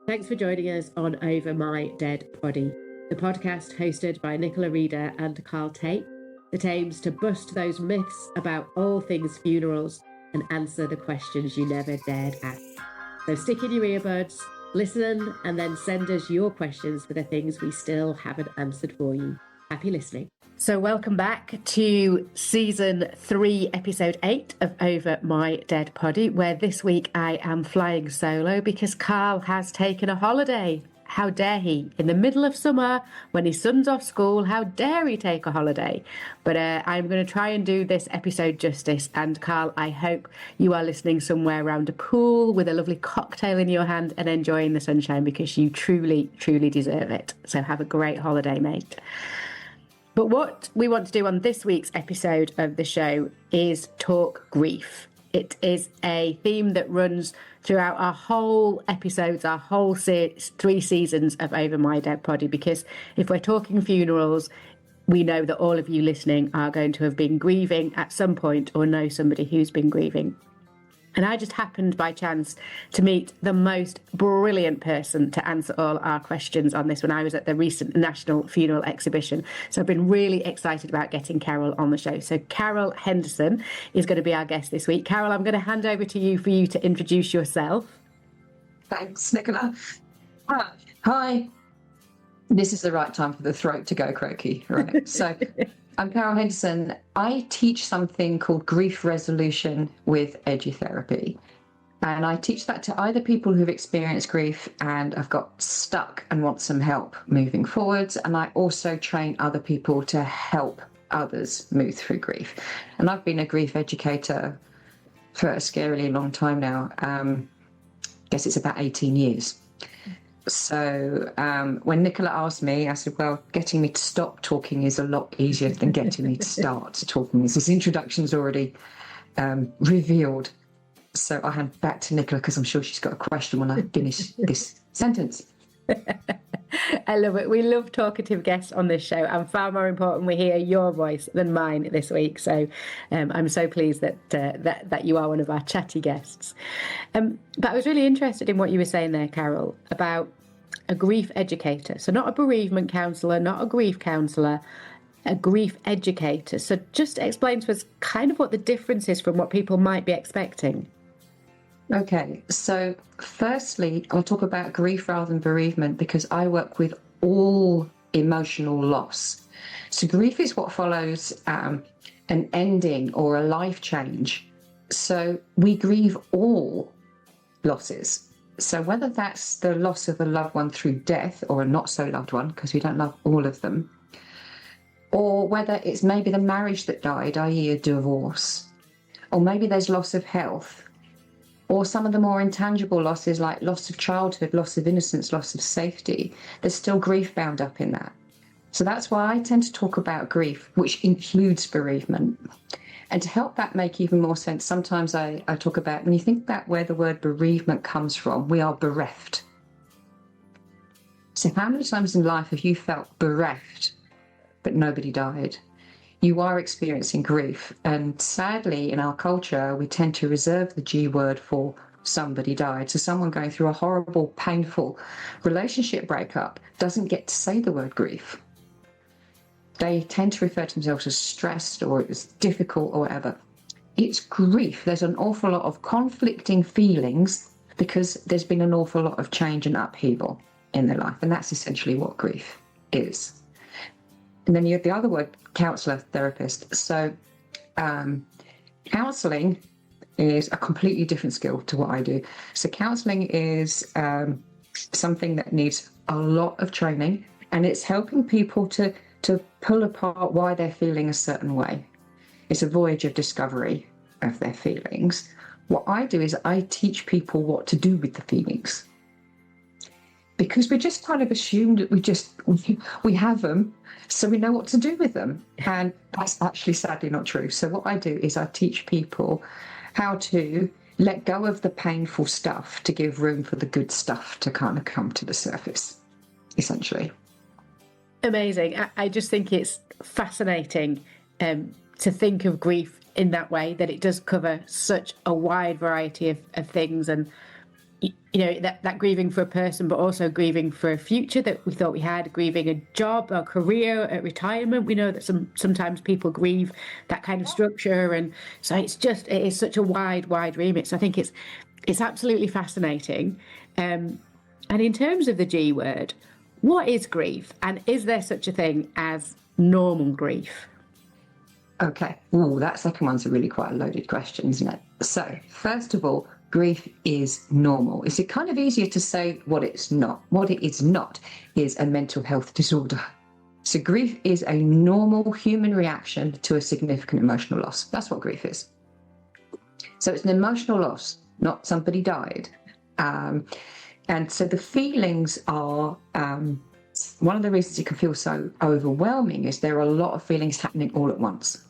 Thanks for joining us on Over My Dead Body, the podcast hosted by Nichola Reader and Carole Tate that aims to bust those myths about all things funerals and answer the questions you never dared ask. So stick in your earbuds, listen, and then send us your questions for the things we still haven't answered for you. Happy listening. So welcome back to season 3, episode 8 of Over My Dead Body, where this week I am flying solo because Carl has taken a holiday. How dare he? In the middle of summer, when his son's off school, how dare he take a holiday? But I'm going to try and do this episode justice. And Carl, I hope you are listening somewhere around a pool with a lovely cocktail in your hand and enjoying the sunshine, because you truly, truly deserve it. So have a great holiday, mate. But what we want to do on this week's episode of the show is talk grief. It is a theme that runs throughout our whole episodes, our whole 3 seasons of Over My Dead Body, because if we're talking funerals, we know that all of you listening are going to have been grieving at some point or know somebody who's been grieving. And I just happened by chance to meet the most brilliant person to answer all our questions on this when I was at the recent National Funeral Exhibition. So I've been really excited about getting Carole on the show. So Carole Henderson is going to be our guest this week. Carole, I'm going to hand over to you for you to introduce yourself. Thanks, Nichola. Hi. This is the right time for the throat to go croaky, right? So I'm Carole Henderson. I teach something called grief resolution with edutherapy. And I teach that to either people who've experienced grief and have got stuck and want some help moving forwards. And I also train other people to help others move through grief. And I've been a grief educator for a scarily long time now. I guess it's about 18 years. So when Nichola asked me, I said, well, getting me to stop talking is a lot easier than getting me to start talking. This introduction's already revealed. So I hand back to Nichola because I'm sure she's got a question when I finish this sentence. I love it. We love talkative guests on this show, and far more important, we hear your voice than mine this week. So I'm so pleased that you are one of our chatty guests. But I was really interested in what you were saying there, Carole, about a grief educator. So not a bereavement counsellor, not a grief counsellor, a grief educator. So just explain to us kind of what the difference is from what people might be expecting. Okay, so firstly, I'll talk about grief rather than bereavement because I work with all emotional loss. So grief is what follows an ending or a life change. So we grieve all losses. So whether that's the loss of a loved one through death or a not so loved one, because we don't love all of them, or whether it's maybe the marriage that died, i.e. a divorce, or maybe there's loss of health, or some of the more intangible losses like loss of childhood, loss of innocence, loss of safety. There's still grief bound up in that. So that's why I tend to talk about grief, which includes bereavement. And to help that make even more sense, sometimes I talk about, when you think about where the word bereavement comes from, we are bereft. So how many times in life have you felt bereft, but nobody died? You are experiencing grief. And sadly, in our culture, we tend to reserve the G word for somebody died. So someone going through a horrible, painful relationship breakup doesn't get to say the word grief. They tend to refer to themselves as stressed or it was difficult or whatever. It's grief. There's an awful lot of conflicting feelings because there's been an awful lot of change and upheaval in their life. And that's essentially what grief is. And then you have the other word, counsellor, therapist. So counselling is a completely different skill to what I do. So counselling is something that needs a lot of training, and it's helping people to pull apart why they're feeling a certain way. It's a voyage of discovery of their feelings. What I do is I teach people what to do with the feelings. Because we just kind of assumed that we have them, so we know what to do with them. And that's actually sadly not true. So what I do is I teach people how to let go of the painful stuff to give room for the good stuff to kind of come to the surface, essentially. Amazing. I just think it's fascinating to think of grief in that way, that it does cover such a wide variety of things. And that grieving for a person, but also grieving for a future that we thought we had, grieving a job, a career, a retirement. We know that sometimes people grieve that kind of structure. And so it is such a wide remit. So I think it's absolutely fascinating. And in terms of the G word, what is grief? And is there such a thing as normal grief? Okay. Oh, that second one's really quite a loaded question, isn't it? So, first of all, grief is normal. It's kind of easier to say what it's not. What it is not is a mental health disorder. So grief is a normal human reaction to a significant emotional loss. That's what grief is. So it's an emotional loss, not somebody died. And so the feelings are, one of the reasons it can feel so overwhelming is there are a lot of feelings happening all at once.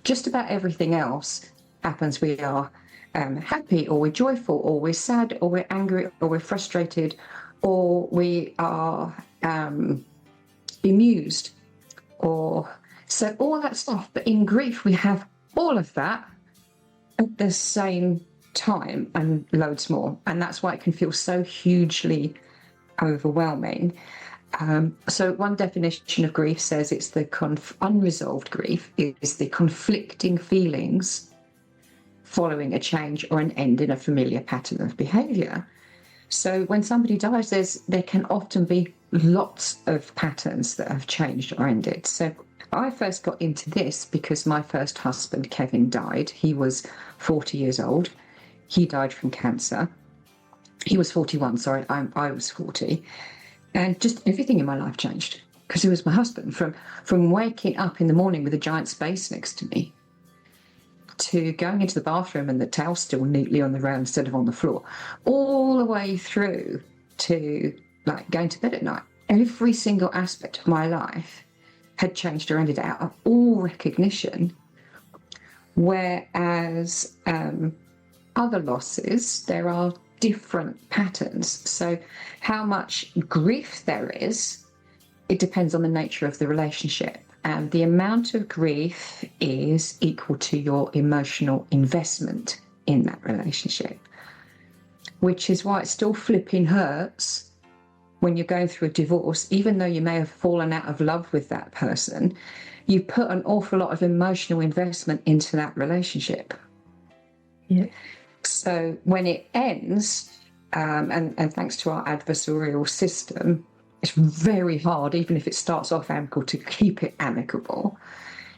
Just about everything else happens. We are happy, or we're joyful, or we're sad, or we're angry, or we're frustrated, or we are bemused, or so all that stuff. But in grief, we have all of that at the same time and loads more, and that's why it can feel so hugely overwhelming. So one definition of grief says it's the unresolved grief is the conflicting feelings following a change or an end in a familiar pattern of behaviour. So when somebody dies, there can often be lots of patterns that have changed or ended. So I first got into this because my first husband, Kevin, died. He was 40 years old. He died from cancer. He was 41, sorry, I was 40. And just everything in my life changed because he was my husband. From waking up in the morning with a giant space next to me, to going into the bathroom and the towel still neatly on the ground instead of on the floor, all the way through to like going to bed at night. Every single aspect of my life had changed or ended out of all recognition. Whereas other losses, there are different patterns. So how much grief there is, it depends on the nature of the relationship. And the amount of grief is equal to your emotional investment in that relationship, which is why it still flipping hurts when you're going through a divorce. Even though you may have fallen out of love with that person, you put an awful lot of emotional investment into that relationship. Yeah. So when it ends, and thanks to our adversarial system, it's very hard, even if it starts off amicable, to keep it amicable.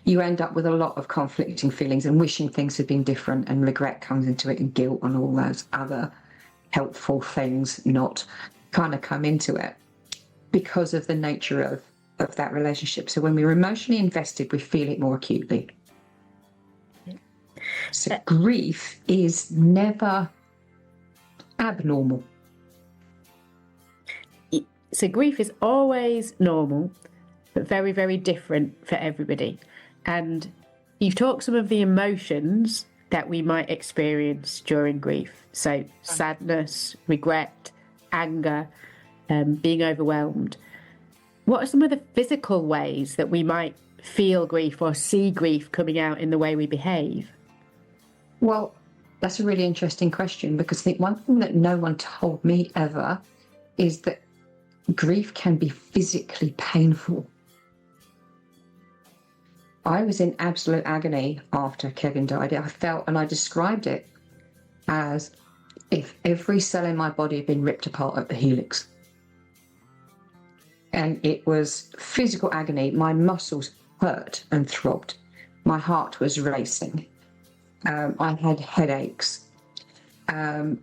You end up with a lot of conflicting feelings and wishing things had been different, and regret comes into it, and guilt and all those other helpful things not kind of come into it because of the nature of that relationship. So when we're emotionally invested, we feel it more acutely. So grief is never abnormal. So grief is always normal, but very, very different for everybody. And you've talked some of the emotions that we might experience during grief. So sadness, regret, anger, being overwhelmed. What are some of the physical ways that we might feel grief or see grief coming out in the way we behave? Well, that's a really interesting question, because I think one thing that no one told me ever is that grief can be physically painful. I was in absolute agony after Kevin died. I felt, and I described it as if every cell in my body had been ripped apart at the helix. And it was physical agony. My muscles hurt and throbbed. My heart was racing. I had headaches. I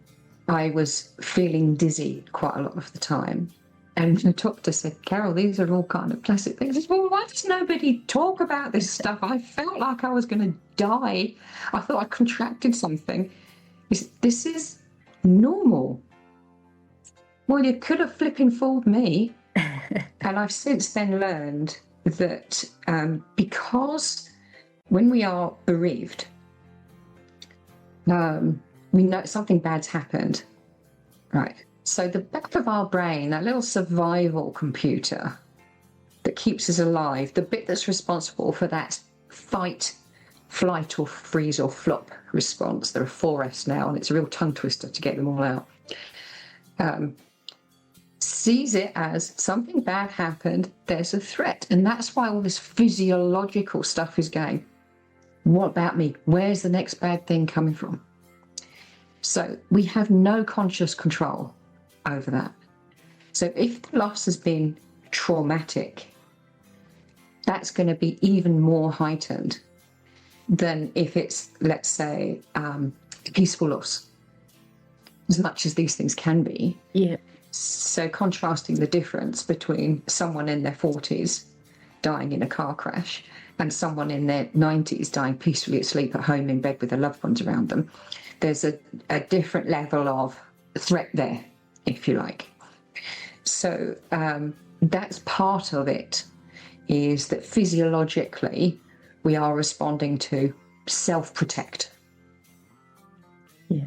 was feeling dizzy quite a lot of the time. And the doctor said, Carole, these are all kind of classic things. I said, well, why does nobody talk about this stuff? I felt like I was going to die. I thought I contracted something. He said, this is normal. Well, you could have flipping fooled me. And I've since then learned that because when we are bereaved, we know something bad's happened, right? So the back of our brain, that little survival computer that keeps us alive, the bit that's responsible for that fight, flight or freeze or flop response. There are 4 Fs now, and it's a real tongue twister to get them all out. Sees it as something bad happened, there's a threat. And that's why all this physiological stuff is going, what about me? Where's the next bad thing coming from? So we have no conscious control over that. So if the loss has been traumatic, that's going to be even more heightened than if it's, let's say, peaceful loss, as much as these things can be. Yeah. So contrasting the difference between someone in their 40s dying in a car crash and someone in their 90s dying peacefully asleep at home in bed with their loved ones around them, there's a different level of threat there, if you like. So that's part of it, is that physiologically we are responding to self-protect. Yeah.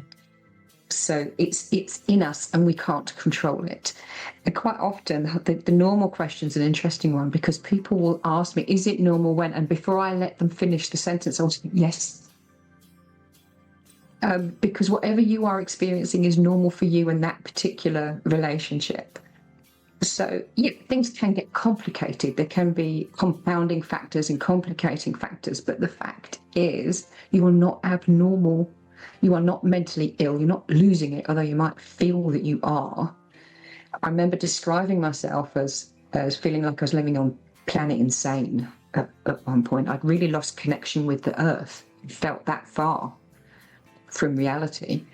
So it's in us and we can't control it. And quite often the normal question is an interesting one, because people will ask me, is it normal when? And before I let them finish the sentence, I'll say, yes. Because whatever you are experiencing is normal for you in that particular relationship. So yeah, things can get complicated. There can be compounding factors and complicating factors. But the fact is, you are not abnormal. You are not mentally ill. You're not losing it, although you might feel that you are. I remember describing myself as feeling like I was living on planet insane at one point. I'd really lost connection with the earth. It felt that far from reality.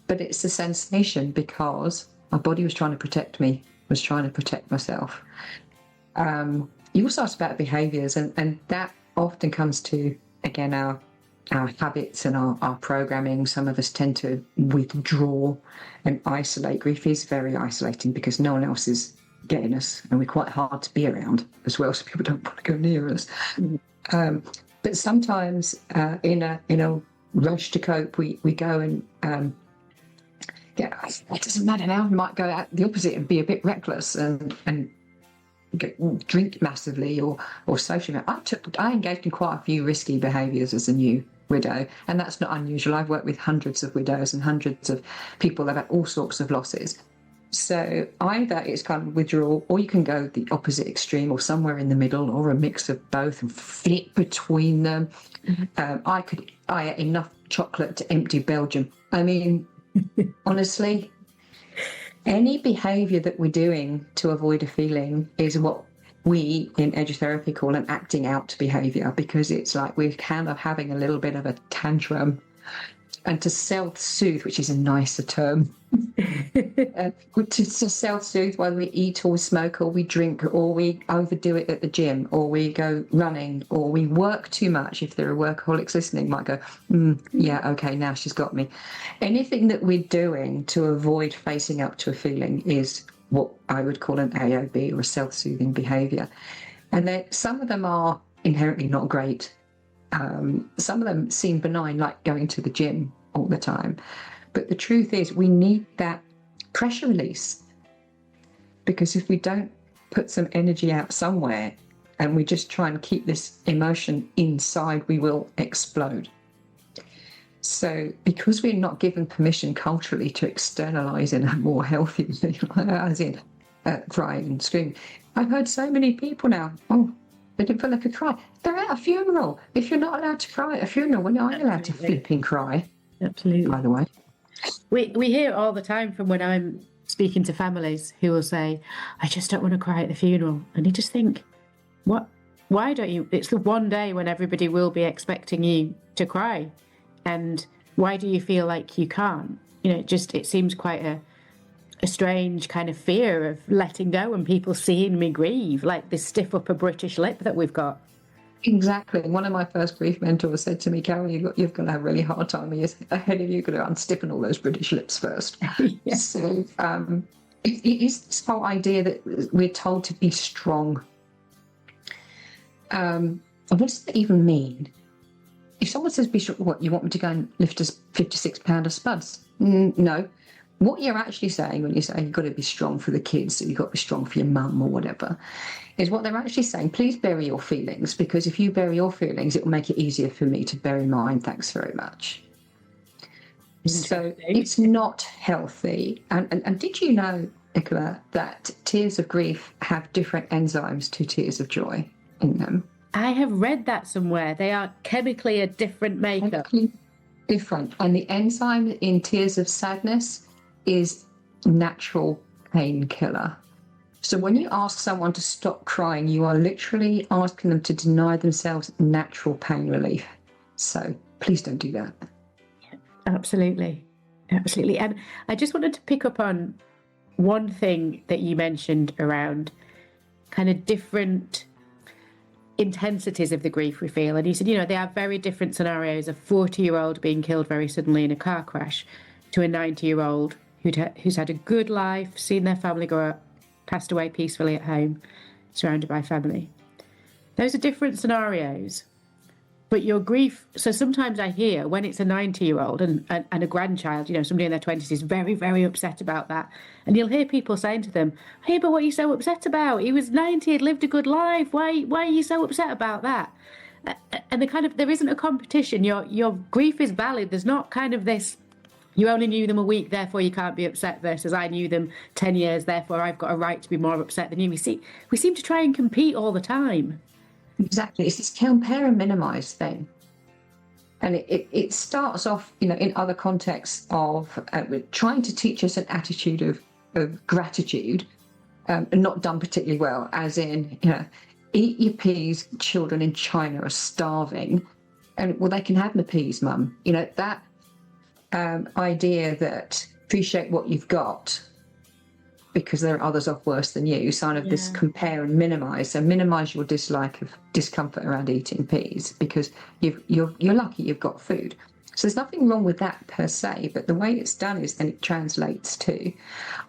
But it's a sensation because my body was trying to protect me, was trying to protect myself. You also asked about behaviours, and that often comes to, again, our habits and our programming. Some of us tend to withdraw and isolate. Grief is very isolating because no one else is getting us, and we're quite hard to be around as well, so people don't want to go near us. But sometimes in a rush to cope, we go and it doesn't matter now. We might go out the opposite and be a bit reckless and drink massively or socially. I engaged in quite a few risky behaviours as a new widow, and that's not unusual. I've worked with hundreds of widows and hundreds of people that have had all sorts of losses. So either it's kind of withdrawal, or you can go the opposite extreme, or somewhere in the middle, or a mix of both, and flip between them. I ate enough chocolate to empty Belgium. I mean, honestly, any behaviour that we're doing to avoid a feeling is what we in edutherapy call an acting out behaviour, because it's like we're kind of having a little bit of a tantrum. And to self-soothe, which is a nicer term, to self-soothe, whether we eat or we smoke or we drink or we overdo it at the gym or we go running or we work too much. If there are workaholics listening, might go, yeah, okay, now she's got me. Anything that we're doing to avoid facing up to a feeling is what I would call an AOB, or a self-soothing behaviour. And some of them are inherently not great. Some of them seem benign, like going to the gym all the time. But the truth is, we need that pressure release, because if we don't put some energy out somewhere and we just try and keep this emotion inside, we will explode. So because we're not given permission culturally to externalise in a more healthy way, as in crying and screaming, I've heard so many people now, they didn't feel like a cry. They're at a funeral. If you're not allowed to cry at a funeral, when are you allowed to flipping cry? Absolutely. By the way. We hear it all the time from when I'm speaking to families who will say, I just don't want to cry at the funeral. And you just think, what? Why don't you? It's the one day when everybody will be expecting you to cry. And why do you feel like you can't? You know, it seems quite a strange kind of fear of letting go and people seeing me grieve, like this stiff upper British lip that we've got. Exactly. One of my first grief mentors said to me, Carole, you've got to have a really hard time ahead of you. You've got to unstiffen all those British lips first. Yes. So it is this whole idea that we're told to be strong. And what does that even mean? If someone says be strong, what, you want me to go and lift a 56-pounder spuds? No. what you're actually saying when you say you've got to be strong for the kids, you've got to be strong for your mum or whatever, is what they're actually saying, please bury your feelings, because if you bury your feelings, it will make it easier for me to bury mine. Thanks very much. So it's not healthy. And did you know, Nichola, that tears of grief have different enzymes to tears of joy in them? I have read that somewhere. They are chemically a different makeup. Chemically different. And the enzyme in tears of sadness is natural painkiller. So when you ask someone to stop crying, you are literally asking them to deny themselves natural pain relief. So please don't do that. Absolutely. Absolutely. And I just wanted to pick up on one thing that you mentioned around kind of different intensities of the grief we feel. And you said, there are very different scenarios: a 40-year-old being killed very suddenly in a car crash to a 90-year-old who's had a good life, seen their family grow up, passed away peacefully at home, surrounded by family. Those are different scenarios. But your grief, so sometimes I hear when it's a 90-year-old and a grandchild, somebody in their 20s is very, very upset about that. And you'll hear people saying to them, hey, but what are you so upset about? He was 90, he'd lived a good life. Why are you so upset about that? And there isn't a competition. Your grief is valid. There's not kind of this, you only knew them a week, therefore you can't be upset, versus I knew them 10 years, therefore I've got a right to be more upset than you. We seem to try and compete all the time. Exactly. It's this compare and minimize thing. And it starts off, in other contexts of trying to teach us an attitude of gratitude, and not done particularly well, as in, eat your peas, children in China are starving. And, well, they can have my peas, mum. That idea that appreciate what you've got, because there are others off worse than you, sign of this compare and minimize. So minimize your dislike of discomfort around eating peas, because you're lucky you've got food. So there's nothing wrong with that per se, but the way it's done is then it translates to,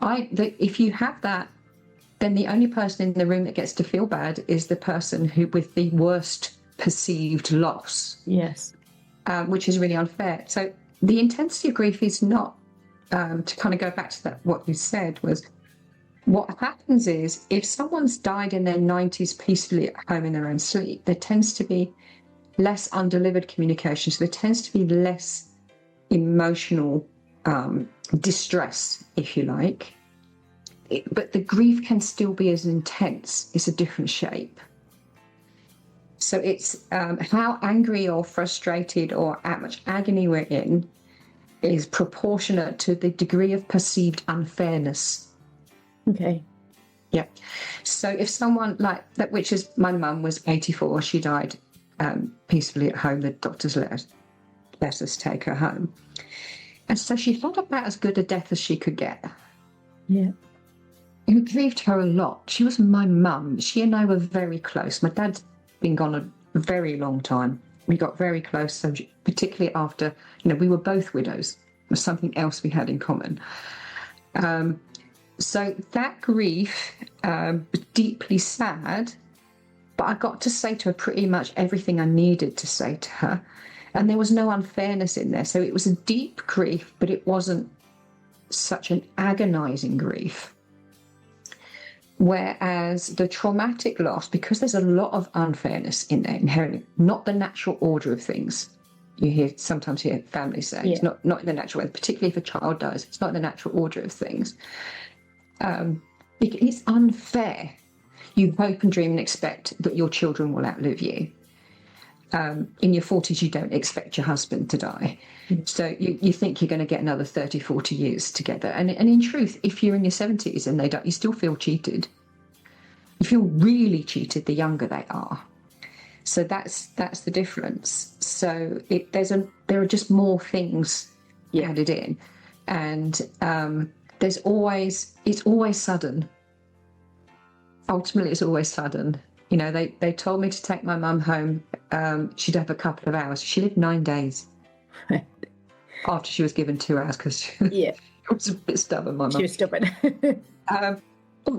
if you have that, then the only person in the room that gets to feel bad is the person who with the worst perceived loss. Yes. Which is really unfair. So the intensity of grief is not, to kind of go back to that, what you said was, what happens is if someone's died in their 90s peacefully at home in their own sleep, there tends to be less undelivered communication. So there tends to be less emotional distress, if you like. But the grief can still be as intense. It's a different shape. So it's how angry or frustrated or how much agony we're in is proportionate to the degree of perceived unfairness. Okay. Yeah. So if someone like that, which is my mum was 84, she died peacefully at home. The doctors let us take her home. And so she had about as good a death as she could get. Yeah. It grieved her a lot. She was my mum. She and I were very close. My dad's been gone a very long time. We got very close, so particularly after, we were both widows. It was something else we had in common. So that grief was deeply sad, but I got to say to her pretty much everything I needed to say to her. And there was no unfairness in there. So it was a deep grief, but it wasn't such an agonizing grief. Whereas the traumatic loss, because there's a lot of unfairness in there inherently, not the natural order of things. You sometimes hear families say it's not in the natural way, particularly if a child dies, it's not in the natural order of things. It's unfair. You hope and dream and expect that your children will outlive you. In your 40s, you don't expect your husband to die. So you think you're going to get another 30, 40 years together. And in truth, if you're in your 70s and they don't, you still feel cheated. You feel really cheated the younger they are. So that's the difference. So there are just more things added in. And it's always sudden. Ultimately, it's always sudden. They told me to take my mum home. She'd have a couple of hours. She lived 9 days after she was given 2 hours because she was a bit stubborn, my mum. She was stubborn.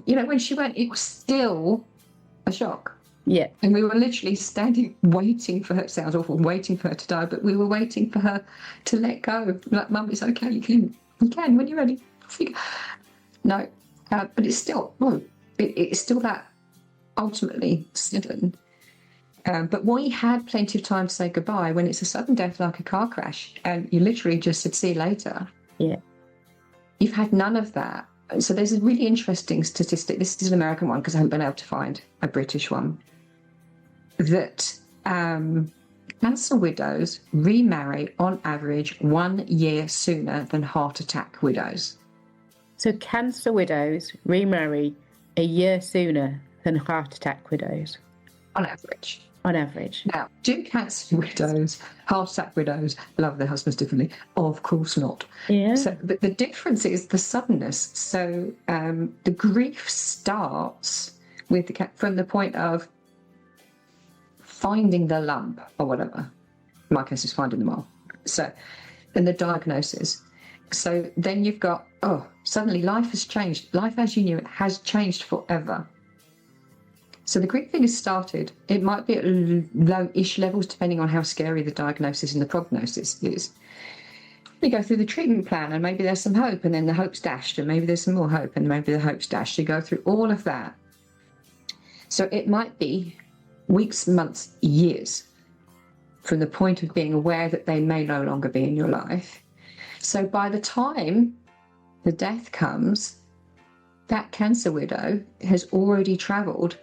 When she went, it was still a shock. Yeah. And we were literally standing waiting for her. It sounds awful, waiting for her to die, but we were waiting for her to let go. Like, Mum, it's okay. You can when you're ready. No, but it's still, well, it's still that ultimately sudden. But we had plenty of time to say goodbye. When it's a sudden death like a car crash and you literally just said, see you later. Yeah. You've had none of that. So there's a really interesting statistic. This is an American one because I haven't been able to find a British one. That cancer widows remarry on average 1 year sooner than heart attack widows. So cancer widows remarry a year sooner than heart attack widows? On average. On average. Now, do cancer widows, heart attack widows love their husbands differently? Of course not. Yeah. So the difference is the suddenness. So the grief starts with from the point of finding the lump or whatever. In my case, is finding the mole. So, and the diagnosis. So then you've got, suddenly life has changed. Life as you knew it has changed forever. So the grieving has started. It might be at low-ish levels, depending on how scary the diagnosis and the prognosis is. You go through the treatment plan, and maybe there's some hope, and then the hope's dashed, and maybe there's some more hope, and maybe the hope's dashed. You go through all of that. So it might be weeks, months, years from the point of being aware that they may no longer be in your life. So by the time the death comes, that cancer widow has already travelled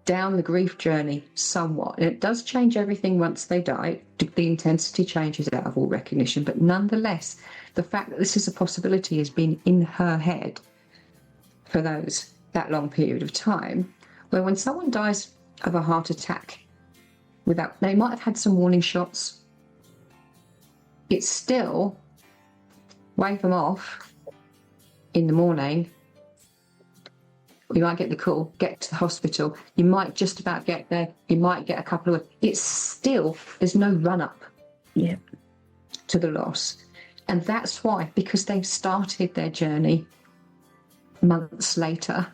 down the grief journey somewhat. And it does change everything once they die. The intensity changes out of all recognition. But nonetheless, the fact that this is a possibility has been in her head for that long period of time, where when someone dies of a heart attack, they might have had some warning shots, it's still wave them off in the morning. You might get the call, get to the hospital. You might just about get there. You might get a couple of... It's still, there's no run-up to the loss. And that's why, because they've started their journey months later.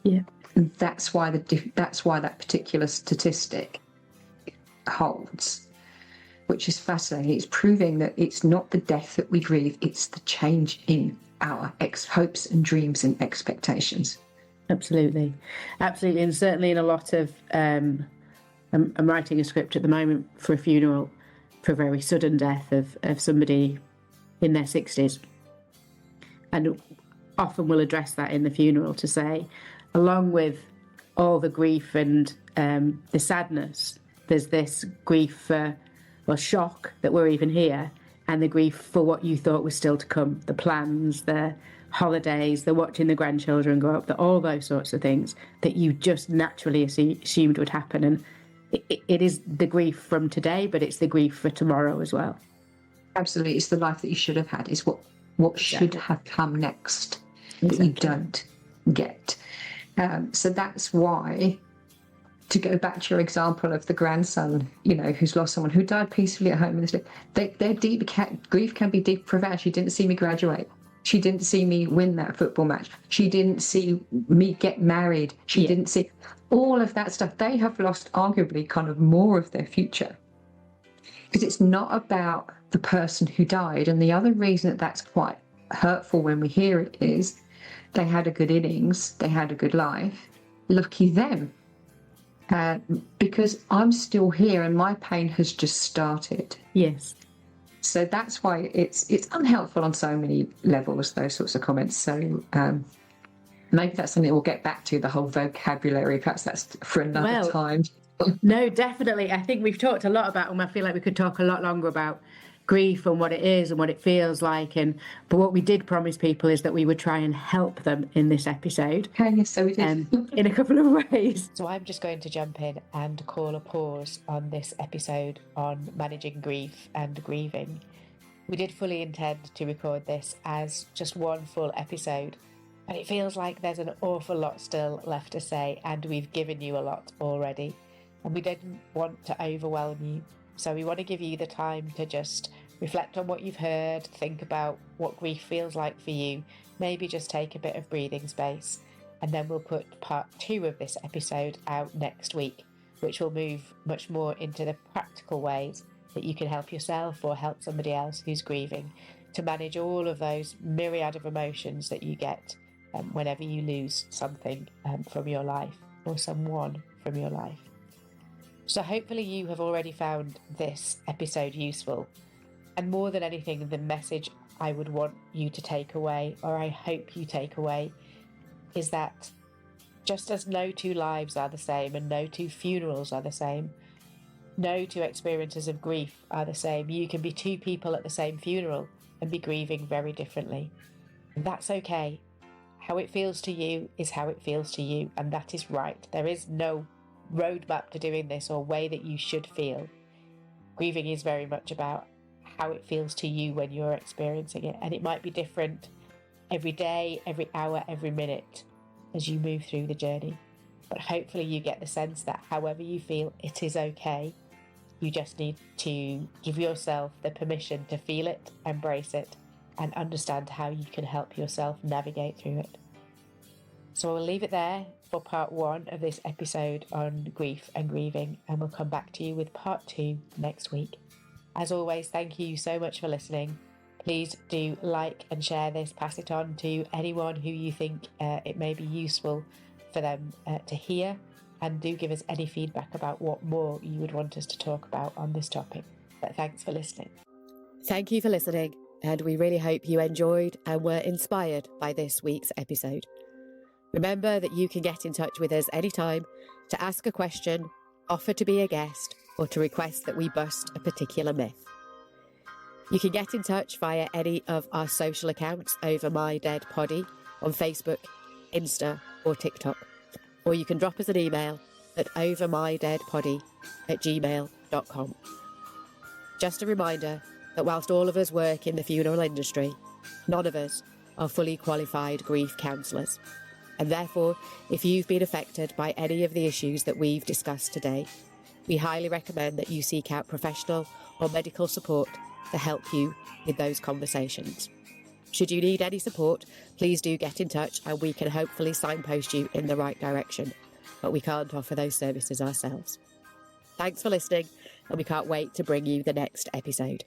Yeah. And that's why that particular statistic holds, which is fascinating. It's proving that it's not the death that we grieve, it's the change in our hopes and dreams and expectations. Absolutely. And certainly in a lot of, I'm writing a script at the moment for a funeral for a very sudden death of somebody in their 60s. And often we'll address that in the funeral to say, along with all the grief and the sadness, there's this grief for, shock that we're even here, and the grief for what you thought was still to come, the plans, the holidays, the watching the grandchildren grow up, all those sorts of things that you just naturally assumed would happen. And it is the grief from today, but it's the grief for tomorrow as well. Absolutely. It's the life that you should have had. It's what should have come next that you don't get. So that's why, to go back to your example of the grandson, who's lost someone who died peacefully at home, their deep grief can be deep, profound. She didn't see me graduate. She didn't see me win that football match. She didn't see me get married. She didn't see all of that stuff. They have lost arguably kind of more of their future, because it's not about the person who died. And the other reason that that's quite hurtful when we hear it is they had a good innings, they had a good life. Lucky them. Because I'm still here and my pain has just started. Yes. So that's why it's unhelpful on so many levels, those sorts of comments. So maybe that's something we'll get back to, the whole vocabulary. Perhaps that's for another time. No, definitely. I think we've talked a lot about them. I feel like we could talk a lot longer about grief and what it is and what it feels like. But what we did promise people is that we would try and help them in this episode. Okay, yes, so we did. In a couple of ways. So I'm just going to jump in and call a pause on this episode on managing grief and grieving. We did fully intend to record this as just one full episode, but it feels like there's an awful lot still left to say, and we've given you a lot already. And we didn't want to overwhelm you. So we want to give you the time to just reflect on what you've heard, think about what grief feels like for you, maybe just take a bit of breathing space, and then we'll put part 2 of this episode out next week, which will move much more into the practical ways that you can help yourself or help somebody else who's grieving. to manage all of those myriad of emotions that you get whenever you lose something from your life or someone from your life. So hopefully you have already found this episode useful. And more than anything, the message I would want you to take away, or I hope you take away, is that just as no two lives are the same and no two funerals are the same, no two experiences of grief are the same. You can be two people at the same funeral and be grieving very differently. And that's okay. How it feels to you is how it feels to you, and that is right. There is no roadmap to doing this or way that you should feel. Grieving is very much about how it feels to you when you're experiencing it, and it might be different every day, every hour, every minute as you move through the journey. But hopefully you get the sense that however you feel, it is okay. You just need to give yourself the permission to feel it, embrace it, and understand how you can help yourself navigate through it. So I'll leave it there for part 1 of this episode on grief and grieving, and we'll come back to you with part 2 next week. As always, thank you so much for listening. Please do like and share this, pass it on to anyone who you think it may be useful for them to hear, and do give us any feedback about what more you would want us to talk about on this topic. But thanks for listening. Thank you for listening, and we really hope you enjoyed and were inspired by this week's episode. Remember that you can get in touch with us anytime to ask a question, offer to be a guest, or to request that we bust a particular myth. You can get in touch via any of our social accounts over My Dead Poddy on Facebook, Insta or TikTok, or you can drop us an email at overmydeadpoddy@gmail.com. Just a reminder that whilst all of us work in the funeral industry, none of us are fully qualified grief counsellors. And therefore, if you've been affected by any of the issues that we've discussed today, we highly recommend that you seek out professional or medical support to help you with those conversations. Should you need any support, please do get in touch and we can hopefully signpost you in the right direction, but we can't offer those services ourselves. Thanks for listening, and we can't wait to bring you the next episode.